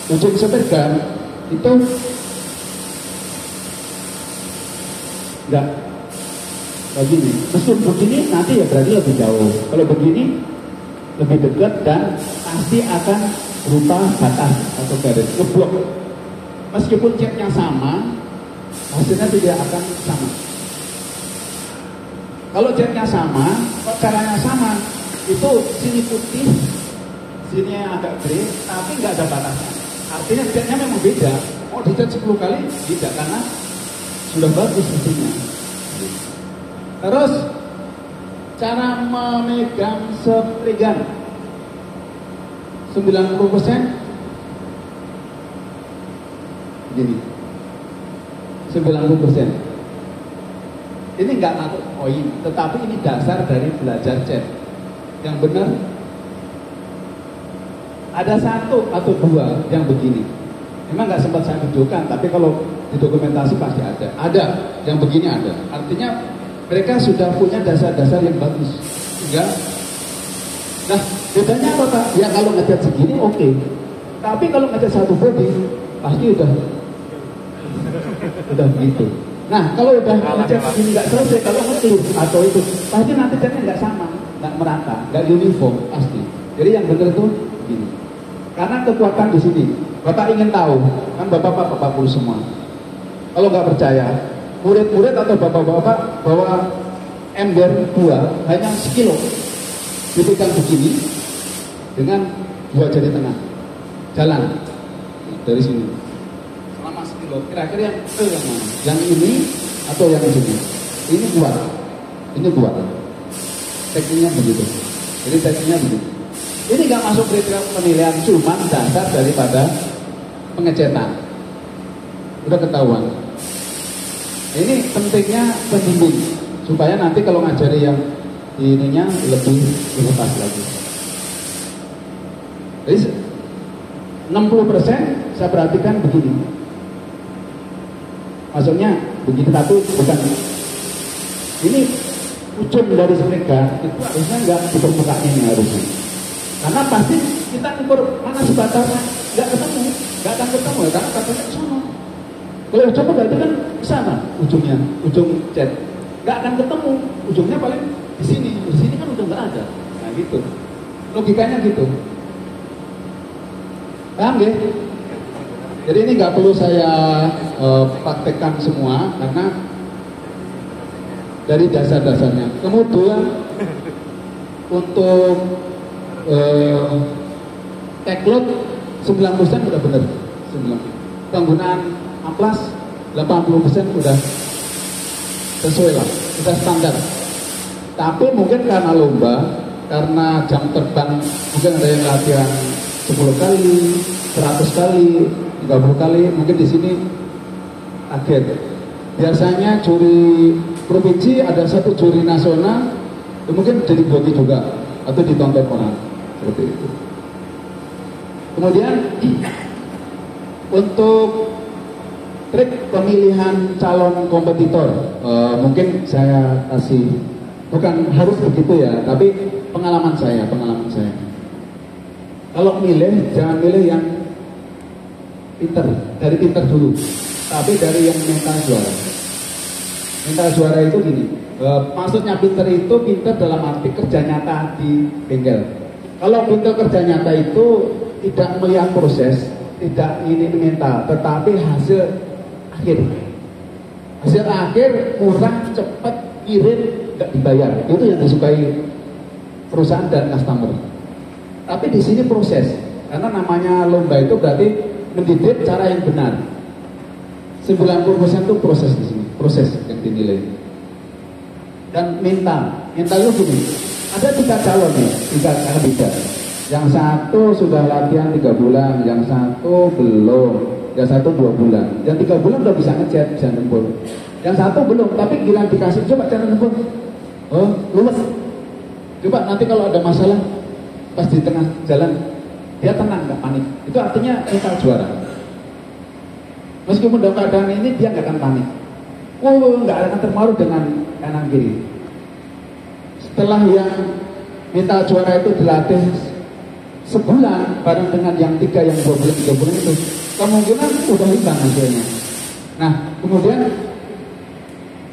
ujung sepeda itu enggak begini. Meskipun begini nanti ya berarti lebih jauh. Kalau begini lebih dekat dan pasti akan berupa batas atau garis ngeblok. Meskipun catnya sama, hasilnya tidak akan sama. Kalau catnya sama, kalau caranya sama, itu sini putih, sini agak grey, tapi nggak ada batasnya. Artinya catnya memang beda. Mau dicat 10 kali tidak, karena sudah bagus mesinnya. Terus cara memegang spray 90% begini. 90%. Ini nggak ngatur poin, tetapi ini dasar dari belajar cat. Yang benar ada 1 atau 2 yang begini. Memang nggak sempat saya videokan, tapi kalau di dokumentasi pasti ada. Ada yang begini ada. Artinya mereka sudah punya dasar-dasar yang bagus. Enggak. Nah, bedanya apa Pak? Ya kalau ngecat segini oke. Tapi kalau ngecat satu body pasti udah begitu. Nah, kalau udah ngecat segini nggak selesai, kalau ngetir atau itu pasti nanti catnya nggak sama, nggak merata, nggak uniform pasti. Jadi yang benar itu begini. Karena kekuatan di sini. Bapak ingin tahu, kan bapak guru semua. Kalau nggak percaya, murid-murid atau bapak-bapak bawa ember 2 hanya sekilo, dipegang begini dengan 2 jari tengah, jalan dari sini selama sekilo. Kira-kira yang mana? Yang ini atau yang ini? Ini kuat. Tekniknya begitu. Jadi tekniknya begitu. Ini nggak masuk kriteria penilaian, cuma dasar daripada pengecetan. Udah ketahuan. Ini pentingnya pembimbing supaya nanti kalau ngajari yang ininya lebih pas lagi. Jadi 60% saya perhatikan begini. Maksudnya begini, tapi bukan ini ujung dari spray itu harusnya nggak di permukaan ini harusnya. Karena pasti kita ukur mana sebatasnya nggak ketemu, nggak akan ketemu ya, karena batasnya ke sana. Kalau coba berarti kan ke sana ujungnya, ujung cat nggak akan ketemu, ujungnya paling di sini kan udah nggak ada. Nah gitu, logikanya gitu. Paham ya? Jadi ini nggak perlu saya praktekkan semua karena dari dasar-dasarnya. Kemudian untuk tagload 90% udah benar. Penggunaan amplas 80% udah sesuai lah, udah standar. Tapi mungkin karena lomba, karena jam terbang, mungkin ada yang latihan 10 kali, 100 kali, 30 kali, mungkin di sini kaget. Biasanya juri provinsi ada 1 juri nasional, mungkin jadi boti juga atau ditonton orang seperti itu. Kemudian untuk trik pemilihan calon kompetitor, mungkin saya kasih, bukan harus begitu ya, tapi pengalaman saya. Kalau milih, jangan milih yang pinter, dari pinter dulu, tapi dari yang mental juara. Mental juara itu gini, maksudnya pinter itu pinter dalam arti kerja nyata di bengkel. Kalau pinter kerja nyata itu tidak melihat proses, tidak ini mental, tetapi hasil akhir. Hasil akhir murah, cepat, irit, nggak dibayar. Itu yang disukai perusahaan dan customer. Tapi di sini proses, karena namanya lomba itu berarti mendidik cara yang benar. 90% itu proses di sini, proses yang dinilai. Dan mental itu gini, ada 3 calon nih, 3 kandidat. Yang satu sudah latihan 3 bulan, yang satu belum, yang satu 2 bulan, yang 3 bulan udah bisa ngecat, bisa nembur. Yang satu belum, tapi giliran dikasih coba cara nembur, oh lulus. Coba nanti kalau ada masalah pas di tengah jalan dia tenang, nggak panik. Itu artinya mental juara. Meskipun dalam keadaan ini dia nggak akan panik. Nggak akan terpengaruh dengan kanan kiri. Setelah yang mental juara itu dilatih sebulan bareng dengan yang 3, yang 2 bulan, 3 bulan itu, kemungkinan udah hilang hasilnya. Nah, kemudian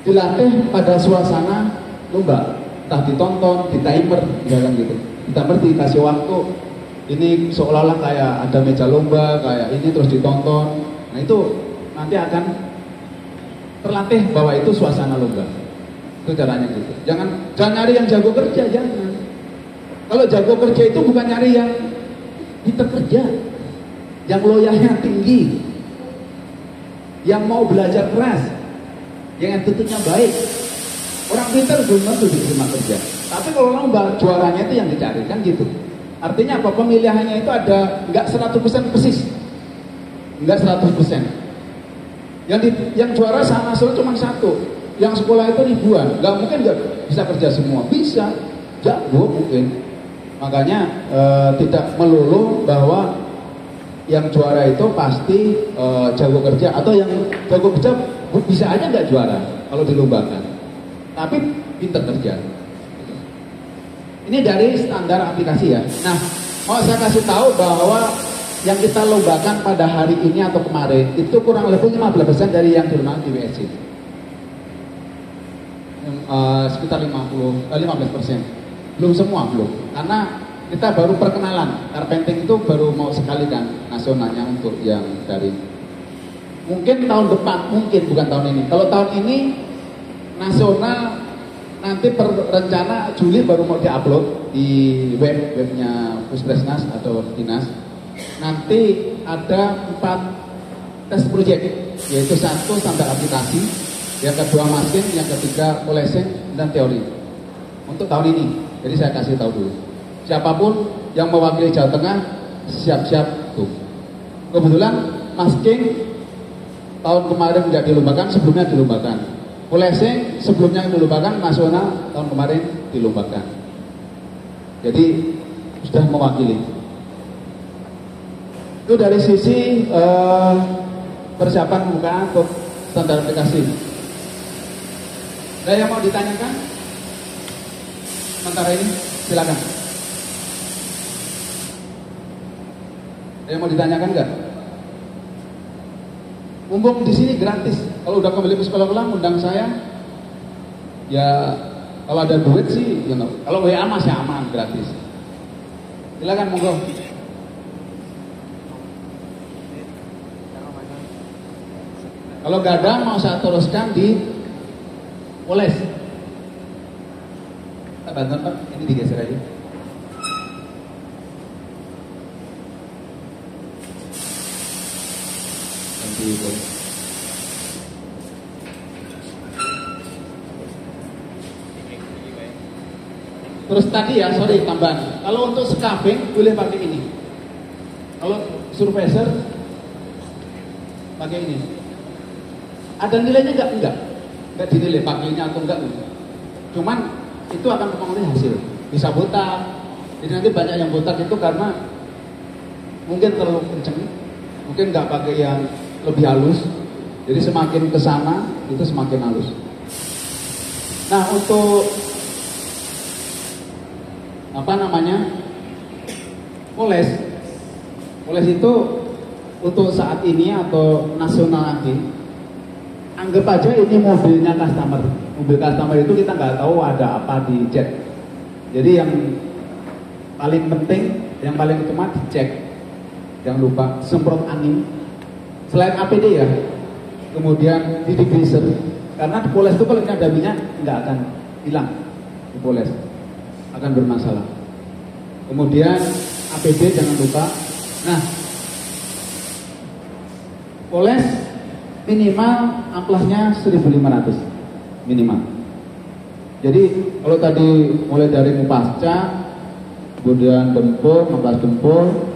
dilatih pada suasana lomba, entah ditonton, di timer, misalkan gitu. Di timer dikasih waktu, ini seolah-olah kayak ada meja lomba, kayak ini terus ditonton. Nah itu nanti akan terlatih bahwa itu suasana lomba. Itu caranya gitu. Jangan nyari yang jago kerja, jangan. Kalau jago kerja itu bukan nyari yang pintar kerja, yang loyalnya tinggi, yang mau belajar keras, yang attitude-nya baik. Orang pintar belum tentu diterima kerja. Tapi kalau lomba, juaranya itu yang dicari, kan gitu. Artinya apa? Pemilihannya itu ada nggak 100% persis, nggak 100%. Yang juara sama nasional cuma 1, yang sekolah itu ribuan. Nggak mungkin nggak bisa kerja semua, bisa, jago mungkin. Makanya tidak melulu bahwa yang juara itu pasti jago kerja, atau yang jago kerja bisa aja nggak juara kalau dilombakan, tapi pintar kerja. Ini dari standar aplikasi ya. Nah, mau saya kasih tahu bahwa yang kita lombakan pada hari ini atau kemarin itu kurang lebih 15% dari yang dilakukan di WSC. Sekitar 15%. Belum semua, belum. Karena kita baru perkenalan. Carpenting itu baru mau sekali kan nasionalnya untuk yang dari. Mungkin tahun depan, mungkin bukan tahun ini. Kalau tahun ini nasional nanti rencana Juli baru mau diupload di webnya Puskesmas atau Dinas. Nanti ada 4 tes project, yaitu 1 standar aplikasi, yang kedua masking, yang ketiga polesing dan teori untuk tahun ini. Jadi saya kasih tahu dulu, siapapun yang mewakili Jawa Tengah siap-siap tuh. Kebetulan masking tahun kemarin tidak dilombakan, sebelumnya dilombakan. Polesing sebelumnya dilombakan, nasional tahun kemarin dilombakan. Jadi sudah mewakili. Itu dari sisi persiapan muka untuk standar aplikasi. Ada yang mau ditanyakan? Sementara ini silakan. Ada yang mau ditanyakan enggak? Mumpung di sini gratis. Kalau udah kembali ke sekolah ulang, undang saya. Ya kalau ada duit sih, you know. Kalau WA masih aman, gratis. Silakan monggo. Kalau nggak ada, mau saya teruskan di Poles. Kita bantu Pak, ini digeser aja. Nanti Poles. Terus tadi ya, sorry tambahan. Kalau untuk scafing boleh pakai ini. Kalau survesor pakai ini. Ada nilainya enggak dinilai pakainya atau enggak. Cuman itu akan mempengaruhi hasil. Bisa botak. Jadi nanti banyak yang botak itu karena mungkin terlalu kenceng, mungkin nggak pakai yang lebih halus. Jadi semakin ke sana itu semakin halus. Nah untuk apa namanya? Poles itu untuk saat ini atau nasional nanti, anggap aja ini mobilnya customer. Mobil customer itu kita nggak tahu ada apa di jet. Jadi yang paling penting, yang paling utama dicek. Jangan lupa semprot angin. Selain APD ya, kemudian di degreaser. Karena di poles itu kalau ada minyak nggak akan hilang di poles, akan bermasalah. Kemudian APD jangan lupa. Nah, poles minimal amplasnya 1.500 minimal. Jadi kalau tadi mulai dari mupasca, kemudian dempul, amplas dempul,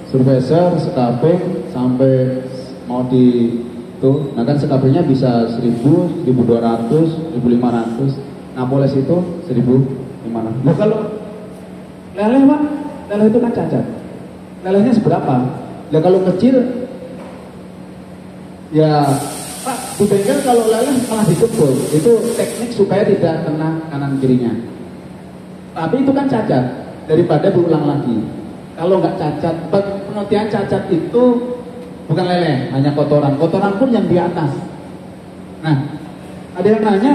survesor, scafing sampai mau di tuh, nah kan scafingnya bisa 1.000, 1.200, 1.500. Nah poles itu 1.500. Nah kalau leleh Pak, leleh itu kan cacat. Lelehnya seberapa? Ya kalau kecil ya Pak, di bengkel kalau leleh malah dikepul. Itu teknik supaya tidak kena kanan kirinya. Tapi itu kan cacat, daripada diulang lagi. kalau nggak cacat, pengertian cacat itu bukan lele, hanya kotoran. Kotoran pun yang di atas. Nah, ada yang nanya,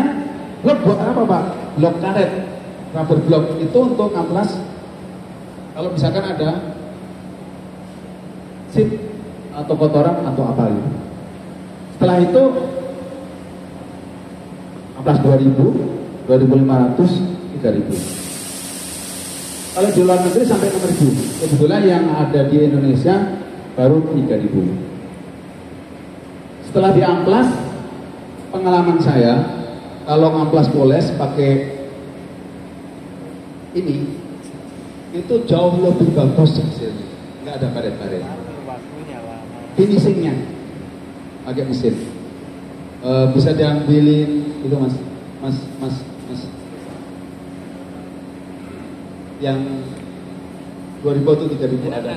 blok buat apa Pak? Blok karet, rubber block itu untuk amplas. Kalau misalkan ada sip atau kotoran atau apa gitu. Setelah itu amplas 2000, 2500, 3000. Kalau di luar negeri sampai 6000. Kebetulan yang ada di Indonesia baru 3000. Setelah diamplas, pengalaman saya kalau ngamplas poles pakai ini itu jauh lebih bagus hasilnya, nggak ada baret-baret. Finishingnya pakai mesin bisa diambilin itu mas yang 2000 atau 3000 ada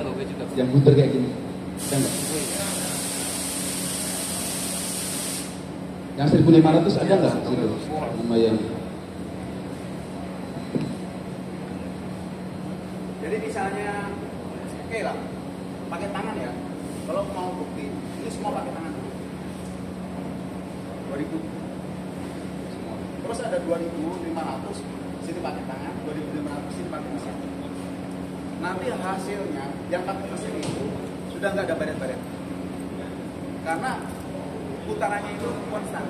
yang muter kayak gini, ada nggak? Yang 1500 ada nggak? Lumayan. Jadi misalnya, oke lah, pakai tangan ya. Kalau mau bukti, ini semua pakai tangan. 2000. Semua. Terus ada 2500, sini pakai tangan, 2500 sini pakai mesin. Nanti hasilnya yang pakai mesin itu sudah nggak ada baret-baret. Karena putarannya itu konstan.